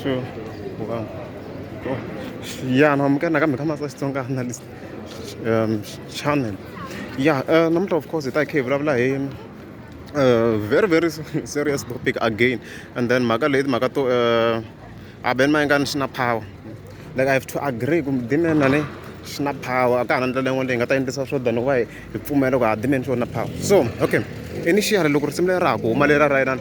to wow. Yeah, no, I'm gonna come as a strong analyst channel. Yeah, number of course it I came very serious topic again, and then maga magato aben Mayengani Xi power. Like I have to agree with them nane snap power. I can't understand one thing. I think this is what the way the pumelo ga dimension na power. So okay, initially look similar rago malera right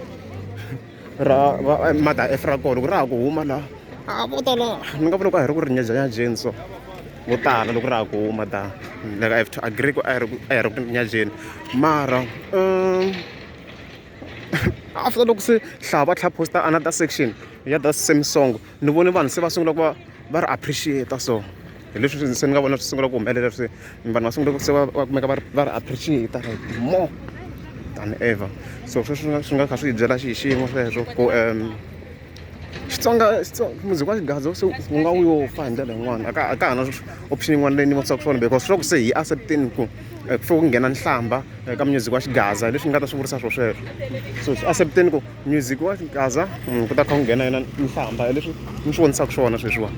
ra mata efra ko rago mala botala nga vula ku a hi ri ku ri nyajanya jeni so vo tala loko ra ha ku huma ta like I have to agree ku a hi ri ku nyajeni mara after loko se hlava tlha posta another section ya the same song ni vone vanhu se va sungula ku va ri appreciate so hi leswi se ni nga vona swi sungula ku humelela se vanhu va sungula ku se va kumeka va ri appreciate like more than ever so sweswi swi nga kha swi hi byela xiyimo sweswo ku Xitsonga muziki wa xigaza se u nga wu fa hi ndlela yin'wana a ka ha na option yin'wana leyi ni vonisaka swona because swi loko se hi accepteni ku ku ku nghena nhlamba ka music wa xigaza leswi nga ta swi vurisa sweswo so swi accepteni ku music wa xigaza ku ta kha ku nghena yena nhlamba hi leswi ni swi vonisaka swona sweswiwa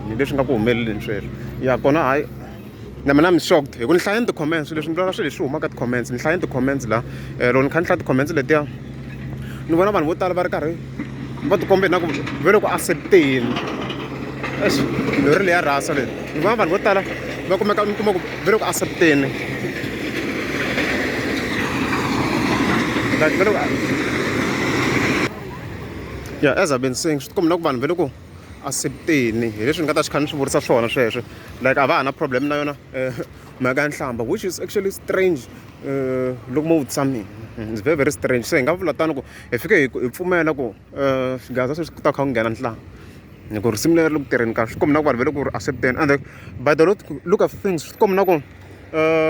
hi leswi nga ku humeleleni sweswo ya kona hayi na mina I'm shocked hi ku ni hlayeni ti-comments leswi ni vula swilo leswi humaka ti-comments ni hlayeni ti-comments la loko ni kha ni hlaya ti-comments letiya ni vona vanhu vo tala va ri karhi va tikombe na ku ve le ku accepteni leri leya rasa leyi ni vona vanhu vo tala va kumeka mi kuma ku ve le ku accepteni like yeah as I've been saying swi tikombe na ku vanhu ve le ku accepteni hi leswi ni nga ta xi kha ni swi vurisa swona sweswo like a va ha na problem na yona mhaka ya nhlamba which is actually strange loko mo vutisa mina it's very strange se hi nga vula tani ku hi fike hi pfumela ku xigaza sweswi ku ta kha ku nghena nhlamba hi ku risimu leri le ku tirheni kahle swi kombi na ku vanhu ve le ku ri accepteni and by the look of things swi kombi na ku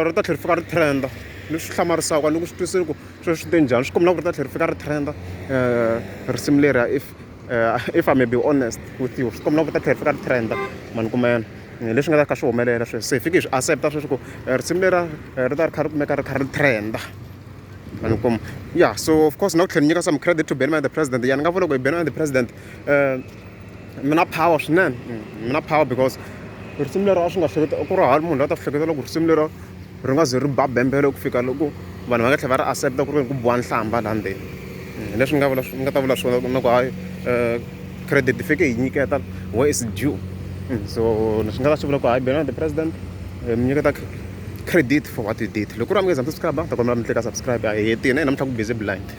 ri ta tlhela ri fika ri trenda leswi hlamarisaka loko swi twisini ku sweswi swi te njhani swi kombi na ku ri ta tlhela ri fika ri trenda risimu leriya if I may be honest with you swi kombi na ku ta tlhela ri fika ri trenda mani kumena leswi nga ta kha swi humelela sweswo se hi fike hi swi accepta sweswi ku risimu lera ri ta ri kha ri kumeka ri kha ri trenda yeah so of course now tlhela ni nyika some credit to Mayengani the president ya ni nga vula ku Mayengani the president mi na power swinene mi na power because risimu lero a swi nga hleketa ku ri hali munhu loyi a ta hleketa loko risimu lero ri nga ze ri ba bembele ku fika loko vanhu va nga tlhela va ri accepta ku ri ku boha nhlamba laha ndzeni leswi ni nga ta vula swona na ku hayi credit hi fike hi nyiketa where is due so leswi nga ta swi vula ku hayi Mayengani the president mi nyiketa credit for what you did loko ku ri a mi nga za mi subscribe ta kombela mi tleka subscribe a hi hetini namuntlha ku busy blind